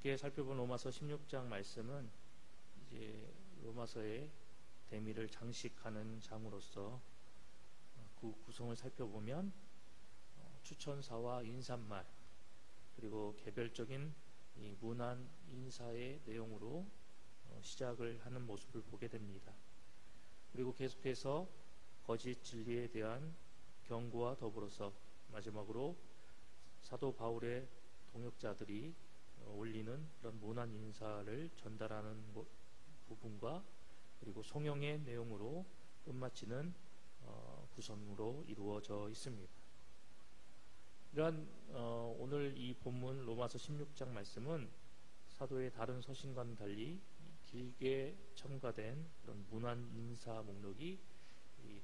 함께 살펴본 로마서 16장 말씀은 이제 로마서의 대미를 장식하는 장으로서 그 구성을 살펴보면 추천사와 인사말 그리고 개별적인 이 문안 인사의 내용으로 시작을 하는 모습을 보게 됩니다. 그리고 계속해서 거짓 진리에 대한 경고와 더불어서 마지막으로 사도 바울의 동역자들이 올리는 그런 문안 인사를 전달하는 부분과 그리고 송영의 내용으로 끝마치는 구성으로 이루어져 있습니다. 이러한 오늘 이 본문 로마서 16장 말씀은 사도의 다른 서신과는 달리 길게 첨가된 그런 문안 인사 목록이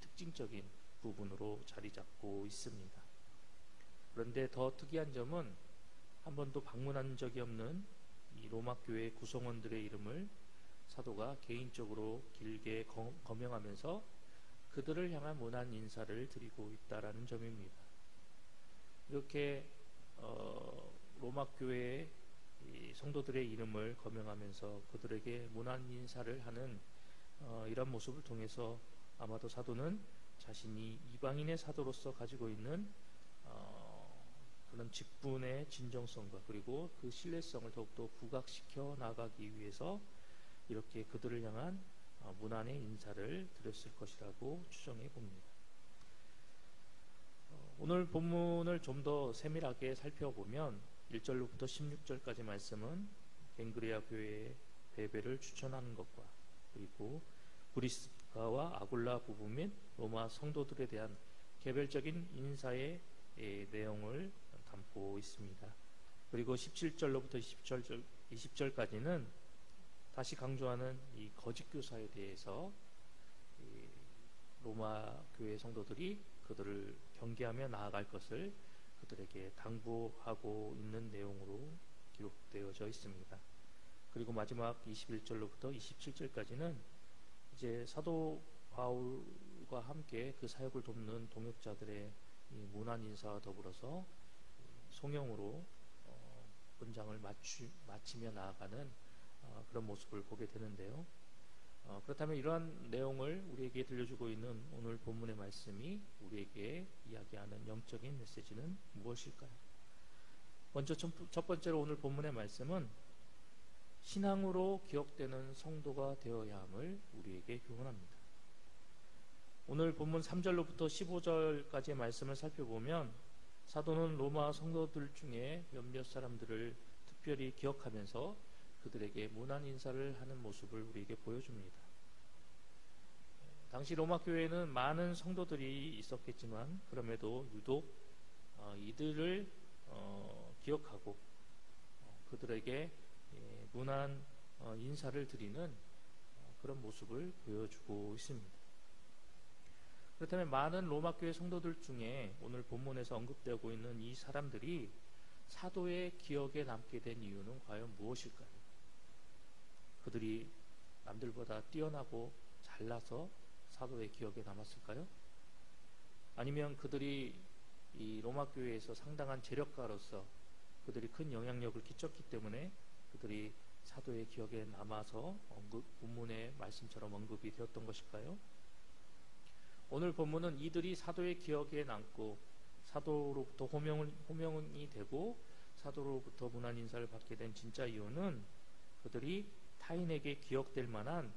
특징적인 부분으로 자리 잡고 있습니다. 그런데 더 특이한 점은 한 번도 방문한 적이 없는 이 로마 교회 구성원들의 이름을 사도가 개인적으로 길게 거명하면서 그들을 향한 문안 인사를 드리고 있다라는 점입니다. 이렇게 로마 교회의 성도들의 이름을 거명하면서 그들에게 문안 인사를 하는 이런 모습을 통해서 아마도 사도는 자신이 이방인의 사도로서 가지고 있는 그런 직분의 진정성과 그리고 그 신뢰성을 더욱더 부각시켜 나가기 위해서 이렇게 그들을 향한 문안의 인사를 드렸을 것이라고 추정해 봅니다. 오늘 본문을 좀 더 세밀하게 살펴보면 1절로부터 16절까지 말씀은 갱그레아 교회의 베베를 추천하는 것과 그리고 브리스가와 아굴라 부부 및 로마 성도들에 대한 개별적인 인사의 내용을 담고 있습니다. 그리고 17절로부터 20절까지는 다시 강조하는 이 거짓 교사에 대해서 로마 교회 성도들이 그들을 경계하며 나아갈 것을 그들에게 당부하고 있는 내용으로 기록되어져 있습니다. 그리고 마지막 21절로부터 27절까지는 이제 사도 바울과 함께 그 사역을 돕는 동역자들의 이 문안 인사와 더불어서 송영으로 본장을 마치며 나아가는 그런 모습을 보게 되는데요. 그렇다면 이러한 내용을 우리에게 들려주고 있는 오늘 본문의 말씀이 우리에게 이야기하는 영적인 메시지는 무엇일까요? 먼저 첫 번째로 오늘 본문의 말씀은 신앙으로 기억되는 성도가 되어야 함을 우리에게 교훈합니다. 오늘 본문 3절로부터 15절까지의 말씀을 살펴보면 사도는 로마 성도들 중에 몇몇 사람들을 특별히 기억하면서 그들에게 문안 인사를 하는 모습을 우리에게 보여줍니다. 당시 로마 교회에는 많은 성도들이 있었겠지만 그럼에도 유독 이들을 기억하고 그들에게 문안 인사를 드리는 그런 모습을 보여주고 있습니다. 그렇다면 많은 로마 교회 성도들 중에 오늘 본문에서 언급되고 있는 이 사람들이 사도의 기억에 남게 된 이유는 과연 무엇일까요? 그들이 남들보다 뛰어나고 잘나서 사도의 기억에 남았을까요? 아니면 그들이 이 로마 교회에서 상당한 재력가로서 그들이 큰 영향력을 끼쳤기 때문에 그들이 사도의 기억에 남아서 본문의 말씀처럼 언급이 되었던 것일까요? 오늘 본문은 이들이 사도의 기억에 남고 사도로부터 호명이 되고 사도로부터 문안 인사를 받게 된 진짜 이유는 그들이 타인에게 기억될 만한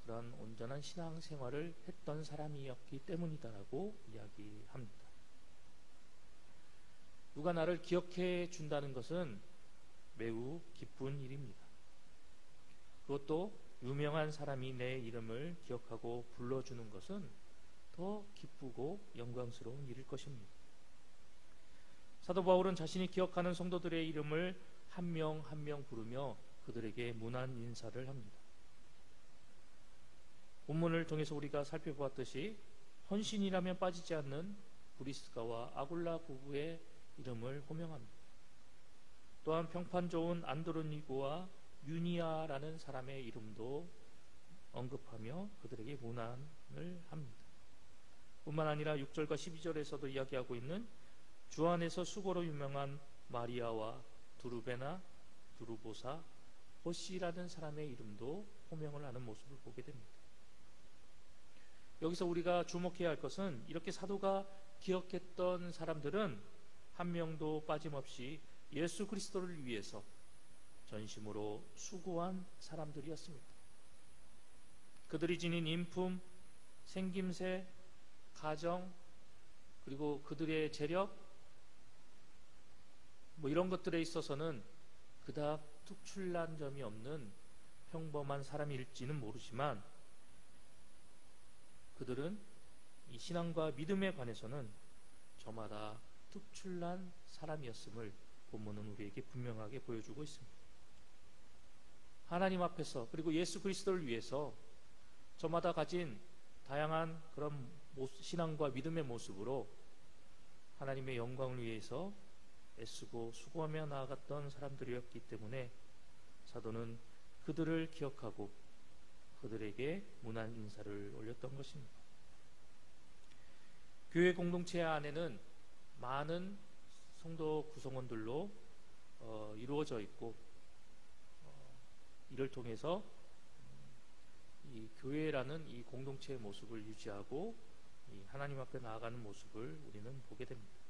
그런 온전한 신앙생활을 했던 사람이었기 때문이다라고 이야기합니다. 누가 나를 기억해 준다는 것은 매우 기쁜 일입니다. 그것도 유명한 사람이 내 이름을 기억하고 불러주는 것은 더 기쁘고 영광스러운 일일 것입니다. 사도 바울은 자신이 기억하는 성도들의 이름을 한 명 한 명 부르며 그들에게 문안 인사를 합니다. 본문을 통해서 우리가 살펴보았듯이 헌신이라면 빠지지 않는 브리스가와 아굴라 부부의 이름을 호명합니다. 또한 평판 좋은 안드로니고와 유니아라는 사람의 이름도 언급하며 그들에게 문안을 합니다. 뿐만 아니라 6절과 12절에서도 이야기하고 있는 주 안에서 수고로 유명한 마리아와 두루베나, 두루보사 호시라는 사람의 이름도 호명을 하는 모습을 보게 됩니다. 여기서 우리가 주목해야 할 것은 이렇게 사도가 기억했던 사람들은 한 명도 빠짐없이 예수 그리스도를 위해서 전심으로 수고한 사람들이었습니다. 그들이 지닌 인품, 생김새, 가정, 그리고 그들의 재력, 이런 것들에 있어서는 그닥 특출난 점이 없는 평범한 사람일지는 모르지만 그들은 이 신앙과 믿음에 관해서는 저마다 특출난 사람이었음을 본문은 우리에게 분명하게 보여주고 있습니다. 하나님 앞에서 그리고 예수 그리스도를 위해서 저마다 가진 다양한 그런 신앙과 믿음의 모습으로 하나님의 영광을 위해서 애쓰고 수고하며 나아갔던 사람들이었기 때문에 사도는 그들을 기억하고 그들에게 문안 인사를 올렸던 것입니다. 교회 공동체 안에는 많은 성도 구성원들로 이루어져 있고 이를 통해서 이 교회라는 이 공동체의 모습을 유지하고 이 하나님 앞에 나아가는 모습을 우리는 보게 됩니다.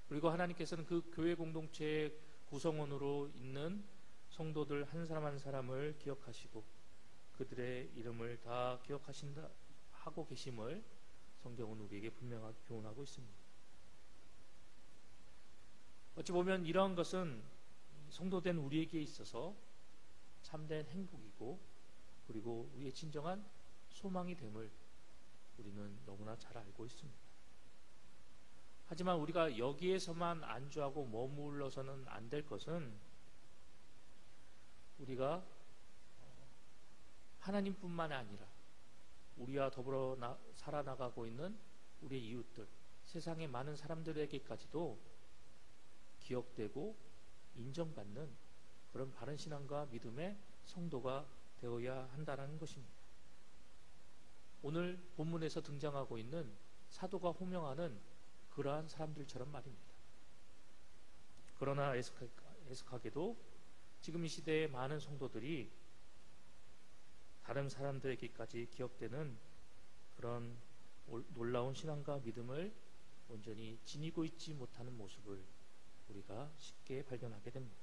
그리고 하나님께서는 그 교회 공동체의 구성원으로 있는 성도들 한 사람 한 사람을 기억하시고 그들의 이름을 다 기억하신다 하고 계심을 성경은 우리에게 분명하게 교훈하고 있습니다. 어찌 보면 이러한 것은 성도된 우리에게 있어서 참된 행복이고 그리고 우리의 진정한 소망이 됨을 우리는 너무나 잘 알고 있습니다. 하지만 우리가 여기에서만 안주하고 머물러서는 안 될 것은 우리가 하나님뿐만 아니라 우리와 더불어 살아나가고 있는 우리의 이웃들, 세상의 많은 사람들에게까지도 기억되고 인정받는 그런 바른 신앙과 믿음의 성도가 되어야 한다는 것입니다. 오늘 본문에서 등장하고 있는 사도가 호명하는 그러한 사람들처럼 말입니다. 그러나 애석하게도 지금 이 시대의 많은 성도들이 다른 사람들에게까지 기억되는 그런 놀라운 신앙과 믿음을 온전히 지니고 있지 못하는 모습을 우리가 쉽게 발견하게 됩니다.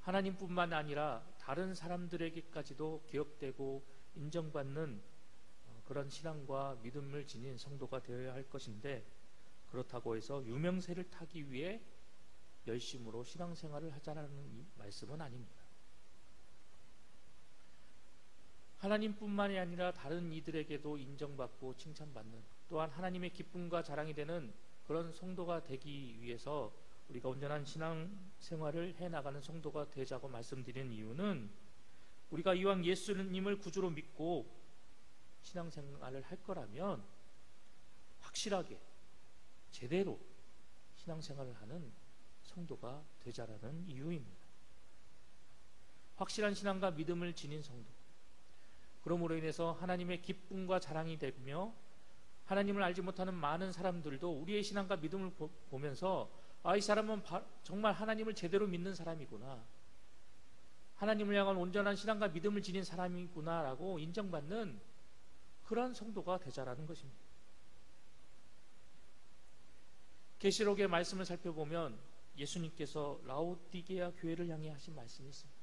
하나님뿐만 아니라 다른 사람들에게까지도 기억되고 인정받는 그런 신앙과 믿음을 지닌 성도가 되어야 할 것인데 그렇다고 해서 유명세를 타기 위해 열심으로 신앙생활을 하자는 말씀은 아닙니다. 하나님뿐만이 아니라 다른 이들에게도 인정받고 칭찬받는 또한 하나님의 기쁨과 자랑이 되는 그런 성도가 되기 위해서 우리가 온전한 신앙생활을 해나가는 성도가 되자고 말씀드리는 이유는 우리가 이왕 예수님을 구주로 믿고 신앙생활을 할 거라면 확실하게 제대로 신앙생활을 하는 성도가 되자라는 이유입니다. 확실한 신앙과 믿음을 지닌 성도, 그러므로 인해서 하나님의 기쁨과 자랑이 되며 하나님을 알지 못하는 많은 사람들도 우리의 신앙과 믿음을 보면서 이 사람은 정말 하나님을 제대로 믿는 사람이구나, 하나님을 향한 온전한 신앙과 믿음을 지닌 사람이구나 라고 인정받는 그런 성도가 되자라는 것입니다. 계시록의 말씀을 살펴보면 예수님께서 라오디게아 교회를 향해 하신 말씀이 있습니다.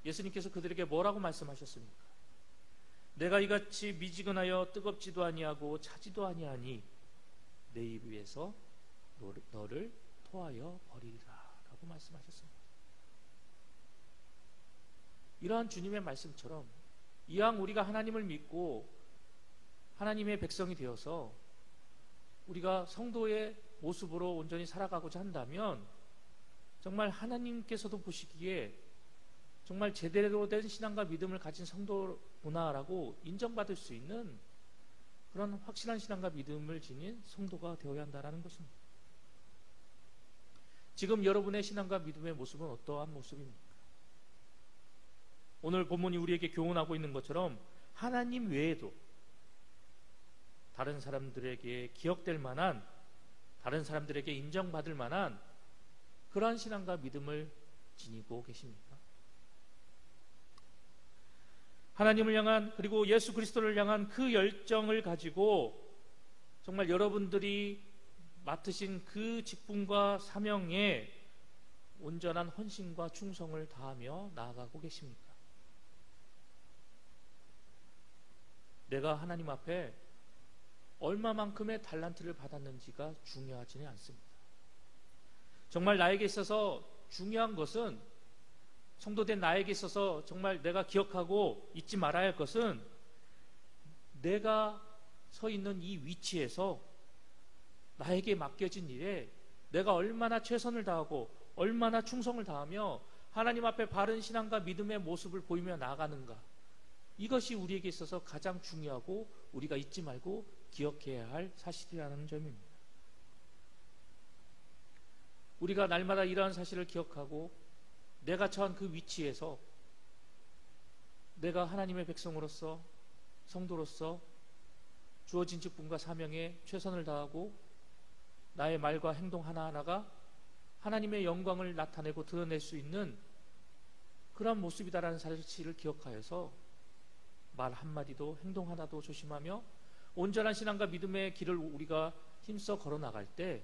예수님께서 그들에게 뭐라고 말씀하셨습니까? 내가 이같이 미지근하여 뜨겁지도 아니하고 차지도 아니하니 내 입 위에서 너를 토하여 버리리라 라고 말씀하셨습니다. 이러한 주님의 말씀처럼 이왕 우리가 하나님을 믿고 하나님의 백성이 되어서 우리가 성도의 모습으로 온전히 살아가고자 한다면 정말 하나님께서도 보시기에 정말 제대로 된 신앙과 믿음을 가진 성도구나라고 인정받을 수 있는 그런 확실한 신앙과 믿음을 지닌 성도가 되어야 한다는 것입니다. 지금 여러분의 신앙과 믿음의 모습은 어떠한 모습입니까? 오늘 본문이 우리에게 교훈하고 있는 것처럼 하나님 외에도 다른 사람들에게 기억될 만한, 다른 사람들에게 인정받을 만한 그러한 신앙과 믿음을 지니고 계십니까? 하나님을 향한, 그리고 예수 그리스도를 향한 그 열정을 가지고 정말 여러분들이 맡으신 그 직분과 사명에 온전한 헌신과 충성을 다하며 나아가고 계십니까? 내가 하나님 앞에 얼마만큼의 달란트를 받았는지가 중요하지는 않습니다. 정말 나에게 있어서 중요한 것은, 성도된 나에게 있어서 정말 내가 기억하고 잊지 말아야 할 것은, 내가 서 있는 이 위치에서 나에게 맡겨진 일에 내가 얼마나 최선을 다하고 얼마나 충성을 다하며 하나님 앞에 바른 신앙과 믿음의 모습을 보이며 나아가는가, 이것이 우리에게 있어서 가장 중요하고 우리가 잊지 말고 기억해야 할 사실이라는 점입니다. 우리가 날마다 이러한 사실을 기억하고 내가 처한 그 위치에서 내가 하나님의 백성으로서, 성도로서 주어진 직분과 사명에 최선을 다하고 나의 말과 행동 하나하나가 하나님의 영광을 나타내고 드러낼 수 있는 그런 모습이다라는 사실을 기억하여서 말 한마디도 행동 하나도 조심하며 온전한 신앙과 믿음의 길을 우리가 힘써 걸어 나갈 때,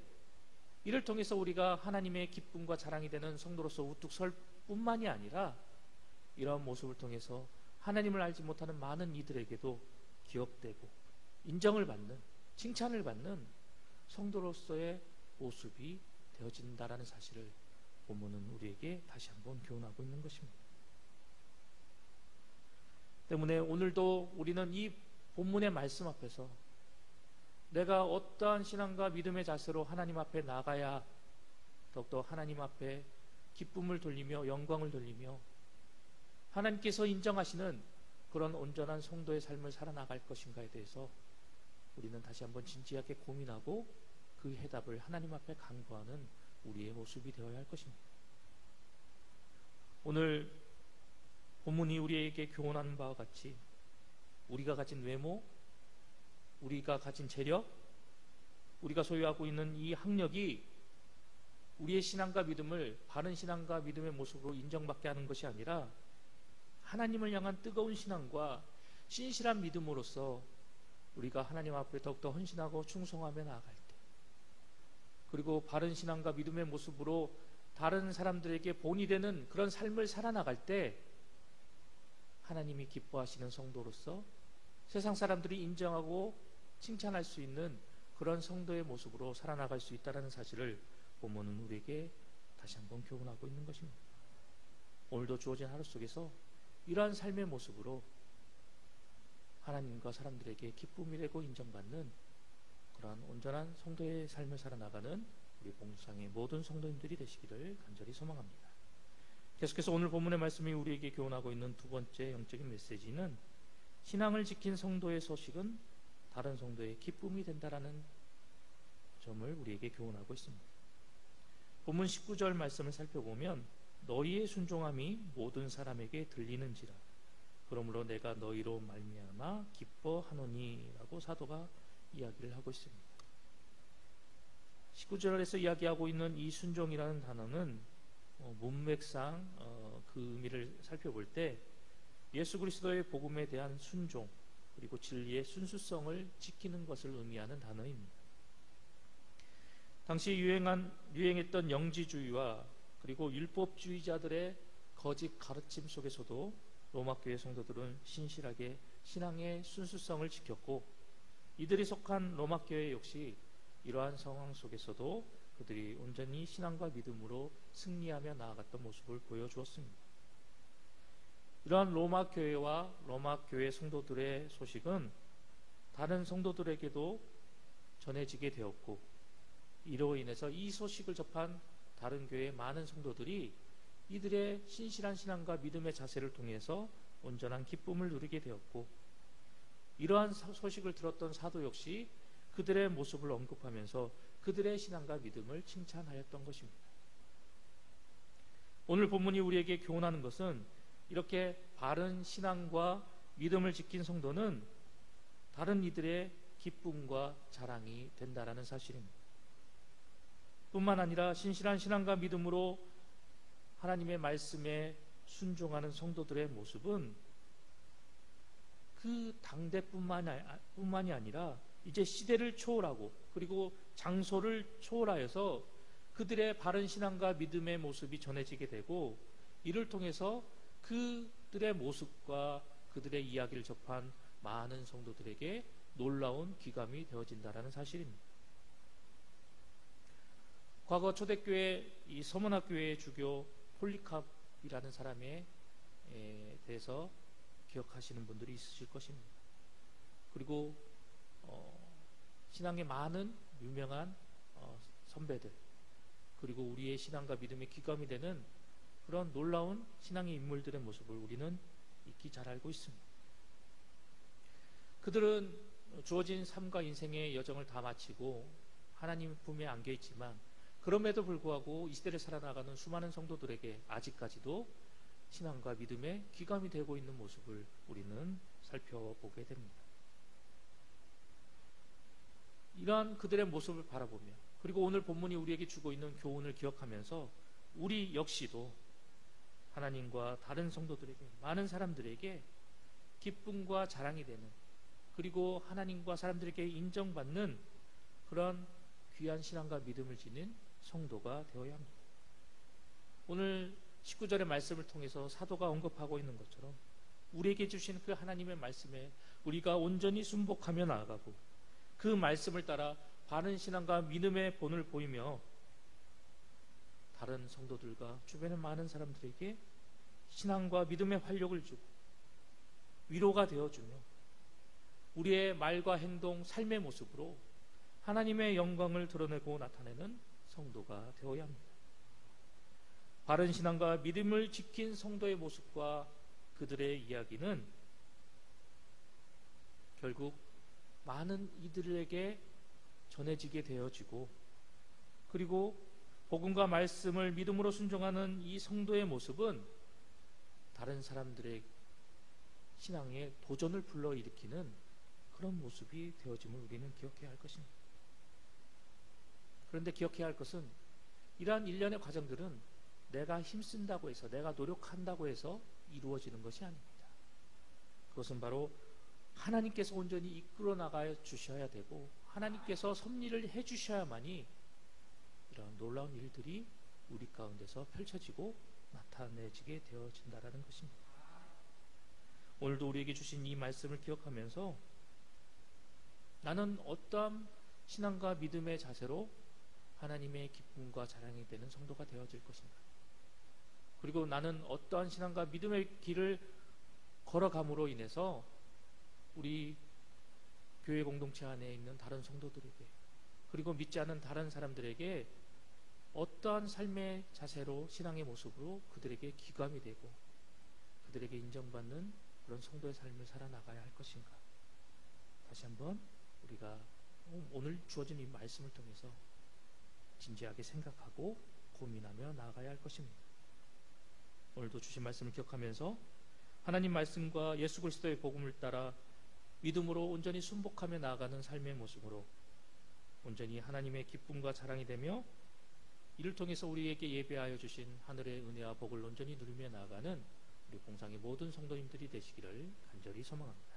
이를 통해서 우리가 하나님의 기쁨과 자랑이 되는 성도로서 우뚝 설 뿐만이 아니라 이러한 모습을 통해서 하나님을 알지 못하는 많은 이들에게도 기억되고 인정을 받는, 칭찬을 받는 성도로서의 모습이 되어진다라는 사실을 본문은 우리에게 다시 한번 교훈하고 있는 것입니다. 때문에 오늘도 우리는 이 본문의 말씀 앞에서 내가 어떠한 신앙과 믿음의 자세로 하나님 앞에 나가야 더욱더 하나님 앞에 기쁨을 돌리며 영광을 돌리며 하나님께서 인정하시는 그런 온전한 성도의 삶을 살아나갈 것인가에 대해서 우리는 다시 한번 진지하게 고민하고 그 해답을 하나님 앞에 간구하는 우리의 모습이 되어야 할 것입니다. 오늘 본문이 우리에게 교훈하는 바와 같이 우리가 가진 외모, 우리가 가진 재력, 우리가 소유하고 있는 이 학력이 우리의 신앙과 믿음을 바른 신앙과 믿음의 모습으로 인정받게 하는 것이 아니라 하나님을 향한 뜨거운 신앙과 신실한 믿음으로써 우리가 하나님 앞에 더욱더 헌신하고 충성하며 나아갈 때, 그리고 바른 신앙과 믿음의 모습으로 다른 사람들에게 본이 되는 그런 삶을 살아나갈 때 하나님이 기뻐하시는 성도로서 세상 사람들이 인정하고 칭찬할 수 있는 그런 성도의 모습으로 살아나갈 수 있다는 사실을 본문은 우리에게 다시 한번 교훈하고 있는 것입니다. 오늘도 주어진 하루 속에서 이러한 삶의 모습으로 하나님과 사람들에게 기쁨이 되고 인정받는 그러한 온전한 성도의 삶을 살아나가는 우리 봉사상의 모든 성도님들이 되시기를 간절히 소망합니다. 계속해서 오늘 본문의 말씀이 우리에게 교훈하고 있는 두 번째 영적인 메시지는, 신앙을 지킨 성도의 소식은 다른 성도의 기쁨이 된다라는 점을 우리에게 교훈하고 있습니다. 본문 19절 말씀을 살펴보면, 너희의 순종함이 모든 사람에게 들리는지라 그러므로 내가 너희로 말미암아 기뻐하노니 라고 사도가 이야기를 하고 있습니다. 19절에서 이야기하고 있는 이 순종이라는 단어는 문맥상 그 의미를 살펴볼 때 예수 그리스도의 복음에 대한 순종, 그리고 진리의 순수성을 지키는 것을 의미하는 단어입니다. 당시 유행했던 영지주의와 그리고 율법주의자들의 거짓 가르침 속에서도 로마교회 성도들은 신실하게 신앙의 순수성을 지켰고, 이들이 속한 로마교회 역시 이러한 상황 속에서도 그들이 온전히 신앙과 믿음으로 승리하며 나아갔던 모습을 보여주었습니다. 이러한 로마교회와 로마교회 성도들의 소식은 다른 성도들에게도 전해지게 되었고, 이로 인해서 이 소식을 접한 다른 교회의 많은 성도들이 이들의 신실한 신앙과 믿음의 자세를 통해서 온전한 기쁨을 누리게 되었고, 이러한 소식을 들었던 사도 역시 그들의 모습을 언급하면서 그들의 신앙과 믿음을 칭찬하였던 것입니다. 오늘 본문이 우리에게 교훈하는 것은, 이렇게 바른 신앙과 믿음을 지킨 성도는 다른 이들의 기쁨과 자랑이 된다라는 사실입니다. 뿐만 아니라 신실한 신앙과 믿음으로 하나님의 말씀에 순종하는 성도들의 모습은 그 당대뿐만이 아니라 이제 시대를 초월하고 그리고 장소를 초월하여서 그들의 바른 신앙과 믿음의 모습이 전해지게 되고, 이를 통해서 그들의 모습과 그들의 이야기를 접한 많은 성도들에게 놀라운 귀감이 되어진다는 사실입니다. 과거 초대교회 이 서문학교의 주교 폴리캅이라는 사람에 대해서 기억하시는 분들이 있으실 것입니다. 그리고 신앙의 많은 유명한 선배들, 그리고 우리의 신앙과 믿음의 기감이 되는 그런 놀라운 신앙의 인물들의 모습을 우리는 익히 잘 알고 있습니다. 그들은 주어진 삶과 인생의 여정을 다 마치고 하나님 품에 안겨 있지만, 그럼에도 불구하고 이 시대를 살아나가는 수많은 성도들에게 아직까지도 신앙과 믿음의 귀감이 되고 있는 모습을 우리는 살펴보게 됩니다. 이러한 그들의 모습을 바라보며, 그리고 오늘 본문이 우리에게 주고 있는 교훈을 기억하면서 우리 역시도 하나님과 다른 성도들에게, 많은 사람들에게 기쁨과 자랑이 되는, 그리고 하나님과 사람들에게 인정받는 그런 귀한 신앙과 믿음을 지닌 성도가 되어야 합니다. 오늘 19절의 말씀을 통해서 사도가 언급하고 있는 것처럼 우리에게 주신 그 하나님의 말씀에 우리가 온전히 순복하며 나아가고, 그 말씀을 따라 바른 신앙과 믿음의 본을 보이며 다른 성도들과 주변의 많은 사람들에게 신앙과 믿음의 활력을 주고 위로가 되어주며 우리의 말과 행동, 삶의 모습으로 하나님의 영광을 드러내고 나타내는 성도가 되어야 합니다. 바른 신앙과 믿음을 지킨 성도의 모습과 그들의 이야기는 결국 많은 이들에게 전해지게 되어지고, 그리고 복음과 말씀을 믿음으로 순종하는 이 성도의 모습은 다른 사람들의 신앙에 도전을 불러일으키는 그런 모습이 되어짐을 우리는 기억해야 할 것입니다. 그런데 기억해야 할 것은 이러한 일련의 과정들은 내가 힘쓴다고 해서, 내가 노력한다고 해서 이루어지는 것이 아닙니다. 그것은 바로 하나님께서 온전히 이끌어 나가 주셔야 되고, 하나님께서 섭리를 해 주셔야만이 이러한 놀라운 일들이 우리 가운데서 펼쳐지고 나타내지게 되어진다라는 것입니다. 오늘도 우리에게 주신 이 말씀을 기억하면서 나는 어떠한 신앙과 믿음의 자세로 하나님의 기쁨과 자랑이 되는 성도가 되어질 것인가, 그리고 나는 어떠한 신앙과 믿음의 길을 걸어감으로 인해서 우리 교회 공동체 안에 있는 다른 성도들에게, 그리고 믿지 않는 다른 사람들에게 어떠한 삶의 자세로, 신앙의 모습으로 그들에게 귀감이 되고 그들에게 인정받는 그런 성도의 삶을 살아나가야 할 것인가, 다시 한번 우리가 오늘 주어진 이 말씀을 통해서 진지하게 생각하고 고민하며 나아가야 할 것입니다. 오늘도 주신 말씀을 기억하면서 하나님 말씀과 예수 그리스도의 복음을 따라 믿음으로 온전히 순복하며 나아가는 삶의 모습으로 온전히 하나님의 기쁨과 자랑이 되며, 이를 통해서 우리에게 예배하여 주신 하늘의 은혜와 복을 온전히 누리며 나아가는 우리 공상의 모든 성도님들이 되시기를 간절히 소망합니다.